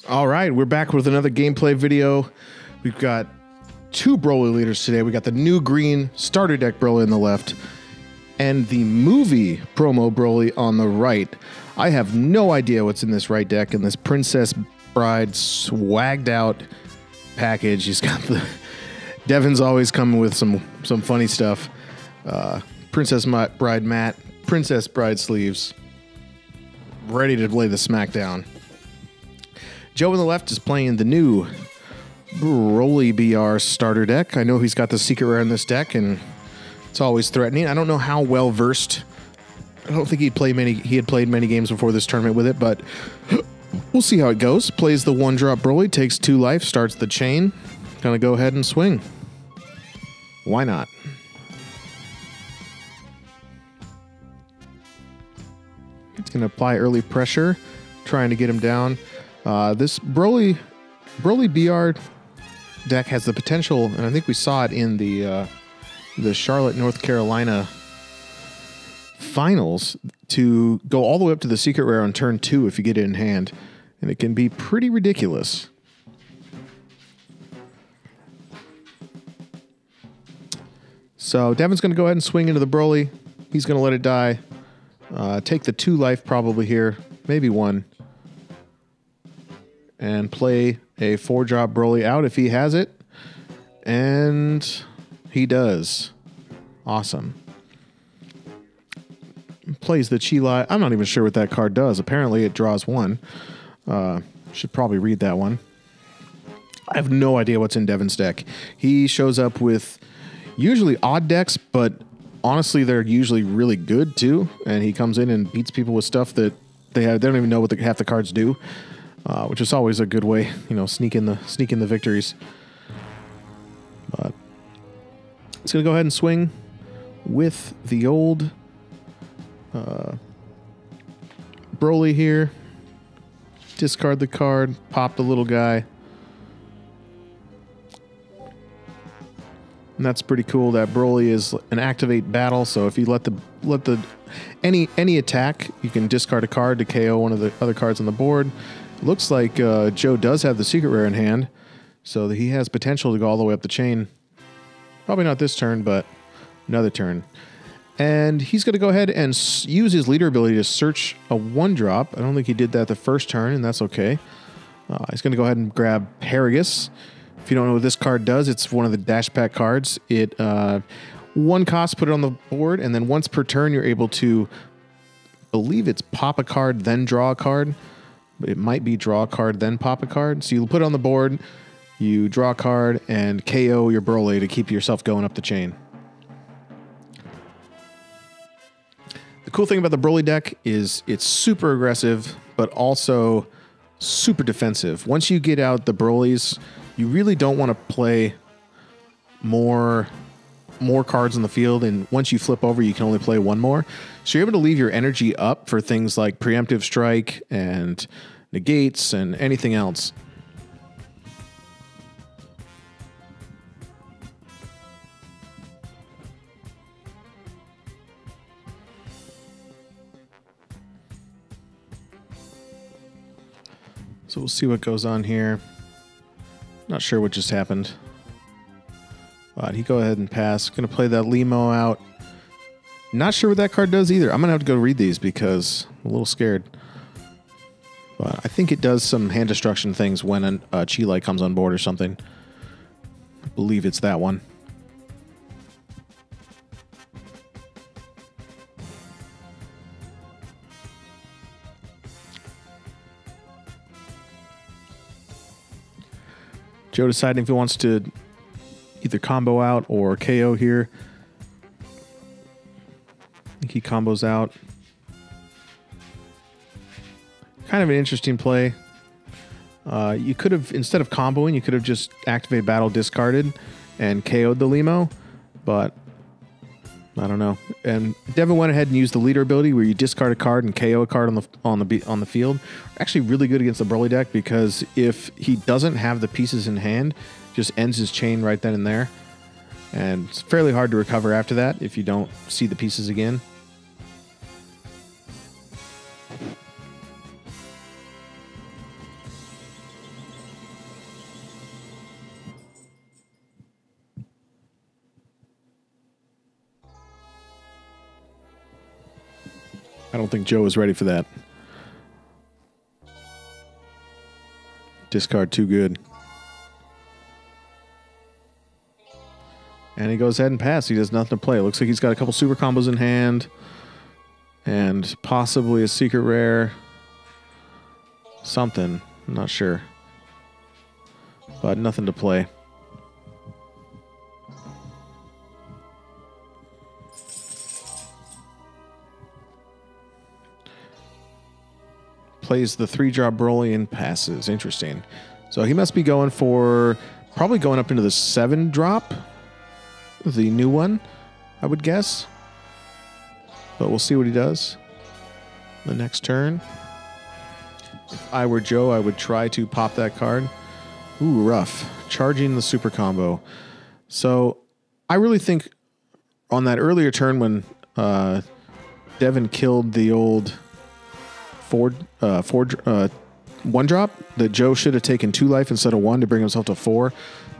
All right, we're back with another gameplay video. We've got two Broly leaders today. We got the new green starter deck Broly on the left and the movie promo Broly on the right. I have no idea what's in this right deck in this Princess Bride swagged out package. He's got the... Devin's always coming with some funny stuff. Princess Bride mat, Princess Bride sleeves. Ready to lay the smackdown. Joe on the left is playing the new Broly BR starter deck. I know he's got the secret rare in this deck, and it's always threatening. I don't know how well versed. I don't think he had played many games before this tournament with it, but we'll see how it goes. Plays the 1-drop Broly, takes 2 life, starts the chain. Gonna go ahead and swing. Why not? It's gonna apply early pressure, trying to get him down. This Broly BR deck has the potential, and I think we saw it in the Charlotte, North Carolina finals, to go all the way up to the secret rare on turn 2 if you get it in hand, and it can be pretty ridiculous. So Devin's going to go ahead and swing into the Broly. He's going to let it die. Take the 2 life probably here, maybe 1. And play a 4-drop Broly out if he has it. And he does. Awesome. Plays the Chi-Lai. I'm not even sure what that card does. Apparently it draws 1. Should probably read that one. I have no idea what's in Devin's deck. He shows up with usually odd decks, but honestly they're usually really good too. And he comes in and beats people with stuff that they don't even know what half the cards do. Which is always a good way, you know, sneak in the victories. But it's gonna go ahead and swing with the old Broly here. Discard the card, pop the little guy, and that's pretty cool. That Broly is an activate battle, so if you let any attack, you can discard a card to KO one of the other cards on the board. Looks like Joe does have the secret rare in hand, so that he has potential to go all the way up the chain. Probably not this turn, but another turn. And he's going to go ahead and use his leader ability to search a 1-drop. I don't think he did that the first turn, and that's okay. He's going to go ahead and grab Paragus. If you don't know what this card does, it's one of the Dash Pack cards. It 1 cost, put it on the board, and then once per turn, you're able to, I believe it's pop a card, then draw a card. But it might be draw a card, then pop a card. So you put it on the board, you draw a card, and KO your Broly to keep yourself going up the chain. The cool thing about the Broly deck is it's super aggressive, but also super defensive. Once you get out the Brolys, you really don't want to play more cards in the field, and once you flip over, you can only play 1 more. So you're able to leave your energy up for things like preemptive strike and negates and anything else. So we'll see what goes on here. Not sure what just happened. But he go ahead and pass. Gonna play that Limo out. Not sure what that card does either. I'm gonna have to go read these because I'm a little scared. But I think it does some hand destruction things when a Chi-Lai comes on board or something. I believe it's that one. Joe deciding if he wants to either combo out or KO here. I think he combos out. Kind of an interesting play. You could have, instead of comboing, you could have just activated battle, discarded, and KO'd the Limo, but I don't know. And Devin went ahead and used the leader ability where you discard a card and KO a card on the field. Actually really good against the Broly deck, because if he doesn't have the pieces in hand, just ends his chain right then and there. And it's fairly hard to recover after that if you don't see the pieces again. don't think Joe is ready for that. Discard too good. And he goes ahead and passes. He does nothing to play. It looks like he's got a couple super combos in hand. And possibly a secret rare. Something. I'm not sure. But nothing to play. Plays the 3-drop Broly and passes. Interesting. So he must be going for... probably going up into the 7-drop. The new one, I would guess. But we'll see what he does. The next turn. If I were Joe, I would try to pop that card. Ooh, rough. Charging the super combo. So I really think on that earlier turn when Devin killed the old 1-drop, that Joe should have taken 2 life instead of 1 to bring himself to 4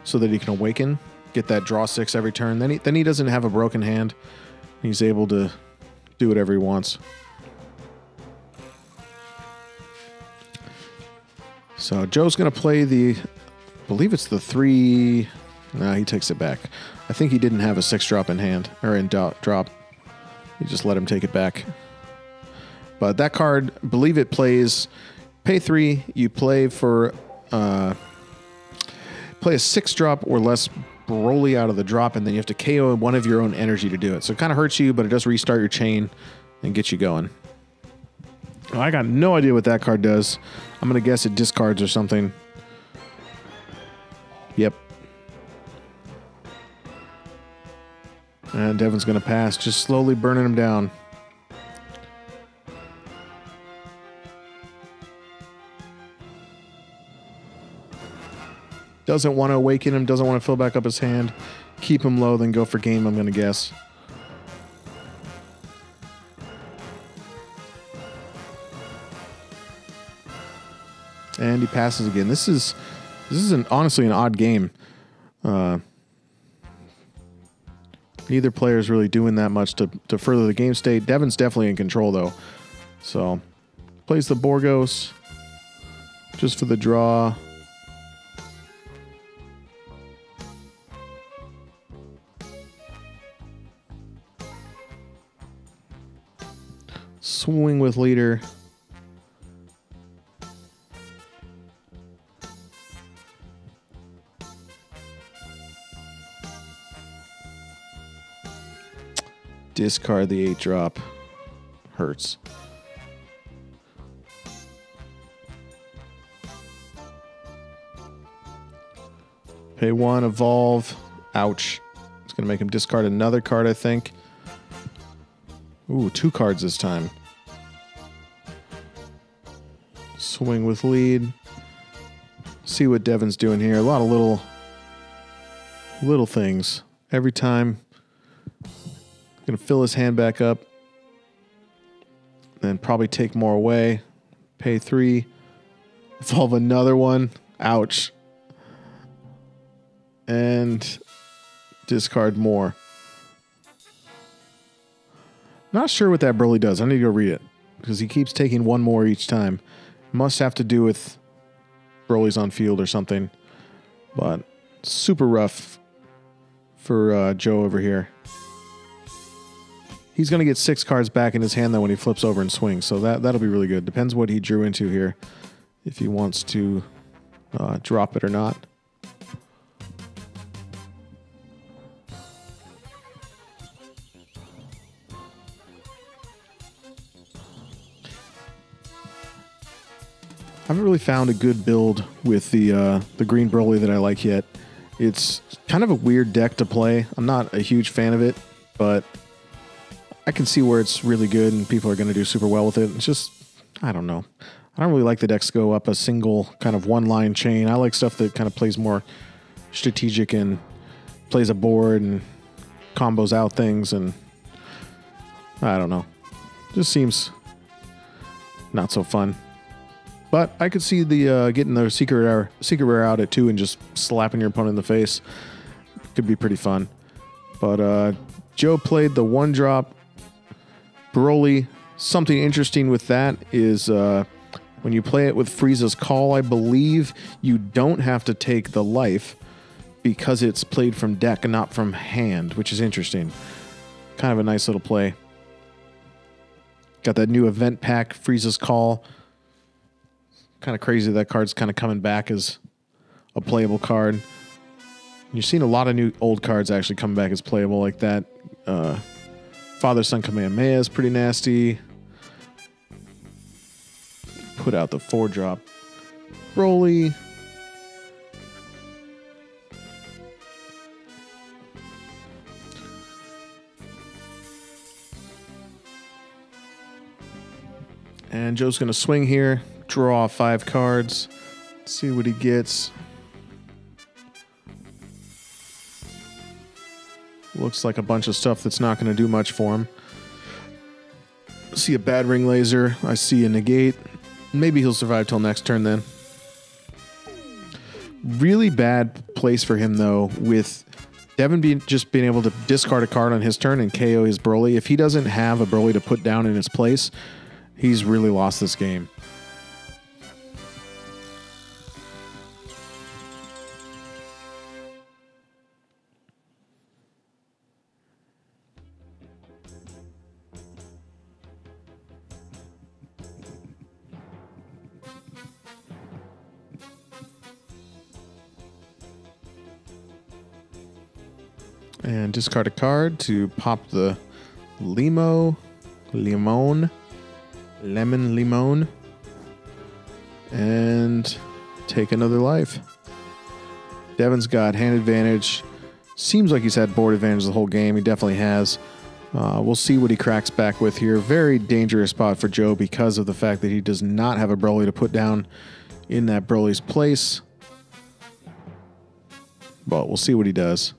so that he can awaken, get that draw 6 every turn. Then he doesn't have a broken hand. He's able to do whatever he wants. So Joe's going to play the, I believe it's the 3. No, he takes it back. I think he didn't have a 6-drop in hand, or in drop. He just let him take it back. But that card, I believe it plays, pay 3, you play for, play a 6-drop or less Broly out of the drop, and then you have to KO one of your own energy to do it. So it kind of hurts you, but it does restart your chain and get you going. I got no idea what that card does. I'm going to guess it discards or something. Yep. And Devin's going to pass, just slowly burning him down. Doesn't want to awaken him, doesn't want to fill back up his hand. Keep him low, then go for game, I'm going to guess. And he passes again. This is honestly an odd game. Neither player is really doing that much to further the game state. Devin's definitely in control, though. So, plays the Borgos just for the draw. Swing with leader. Discard the 8-drop. Hurts. Pay 1, evolve. Ouch. It's going to make him discard another card, I think. Ooh, 2 cards this time. Swing with lead. See what Devin's doing here. A lot of little things. Every time. Gonna fill his hand back up. Then probably take more away. Pay 3. Evolve another one. Ouch. And discard more. Not sure what that Broly does. I need to go read it. Because he keeps taking 1 more each time. Must have to do with Broly's on field or something. But super rough for Joe over here. He's going to get 6 cards back in his hand, though, when he flips over and swings. So that'll be really good. Depends what he drew into here. If he wants to drop it or not. I haven't really found a good build with the green Broly that I like yet. It's kind of a weird deck to play. I'm not a huge fan of it, but I can see where it's really good and people are going to do super well with it. It's just, I don't know. I don't really like the decks go up a single kind of one-line chain. I like stuff that kind of plays more strategic and plays a board and combos out things, and I don't know. Just seems not so fun. But I could see the getting the secret rare out at 2 and just slapping your opponent in the face. Could be pretty fun. But Joe played the 1-drop Broly Something interesting with that is when you play it with Frieza's Call, I believe you don't have to take the life because it's played from deck and not from hand, which is interesting. Kind of a nice little play. Got that new event pack, Frieza's Call. Kind of crazy that card's kind of coming back as a playable card. You're seeing a lot of new old cards actually come back as playable like that. Father-Son Kamehameha is pretty nasty. Put out the 4-drop Broly. And Joe's going to swing here, draw 5 cards, see what he gets. Looks like a bunch of stuff that's not going to do much for him. See a bad ring laser. I see a negate. Maybe he'll survive till next turn then. Really bad place for him though, with Devin just being able to discard a card on his turn and KO his Broly. If he doesn't have a Broly to put down in its place, he's really lost this game. And discard a card to pop the Lemon, and take another life. Devin's got hand advantage. Seems like he's had board advantage the whole game. He definitely has. We'll see what he cracks back with here. Very dangerous spot for Joe because of the fact that he does not have a Broly to put down in that Broly's place. But we'll see what he does.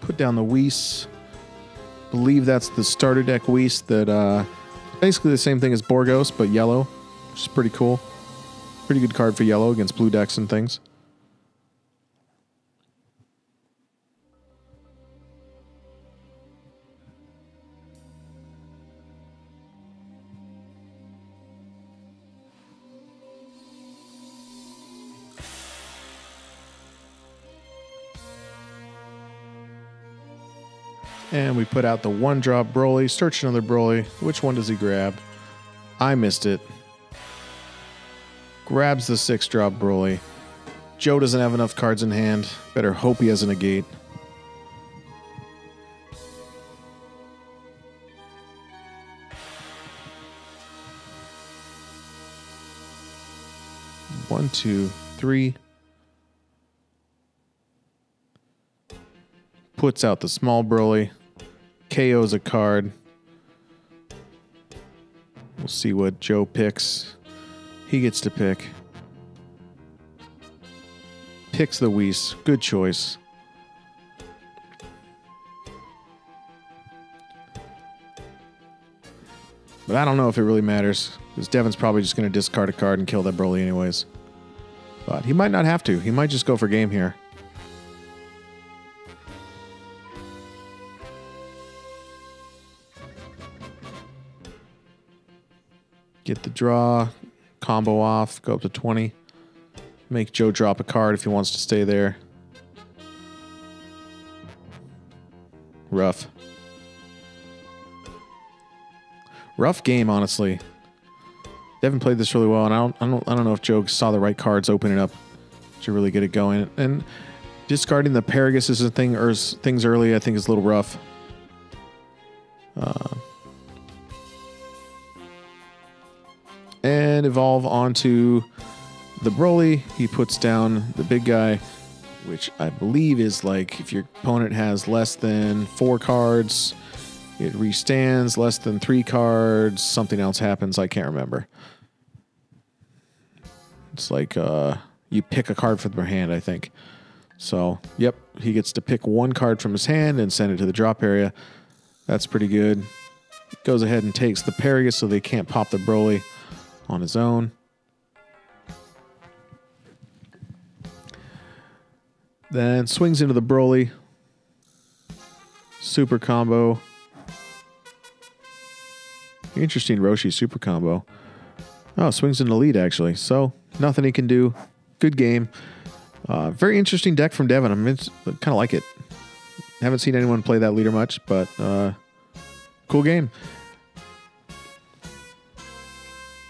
Put down the Whis. Believe that's the starter deck Whis that basically the same thing as Borgos, but yellow, which is pretty cool. Pretty good card for yellow against blue decks and things. And we put out the 1-drop Broly. Search another Broly. Which one does he grab? I missed it. Grabs the 6-drop Broly. Joe doesn't have enough cards in hand. Better hope he has a negate. One, two, three. Puts out the small Broly. KOs a card. We'll see what Joe picks. He gets to pick. Picks the Whis. Good choice. But I don't know if it really matters, because Devin's probably just going to discard a card and kill that Broly anyways. But he might not have to. He might just go for game here. Get the draw, combo off, go up to 20. Make Joe drop a card if he wants to stay there. Rough. Rough game, honestly. Devin played this really well, and I don't know if Joe saw the right cards open it up to really get it going. And discarding the Paragus and things early, I think, is a little rough. And evolve onto the Broly. He puts down the big guy, which I believe is like if your opponent has less than 4 cards, it restands. Less than 3 cards, something else happens. I can't remember. It's like you pick a card from their hand, I think. So, yep, he gets to pick 1 card from his hand and send it to the drop area. That's pretty good. Goes ahead and takes the Paragus so they can't pop the Broly on his own. Then swings into the Broly. Super combo. Interesting Roshi super combo. Oh, swings in the lead, actually. So, nothing he can do. Good game. Very interesting deck from Devin. I kind of like it. Haven't seen anyone play that leader much, but cool game.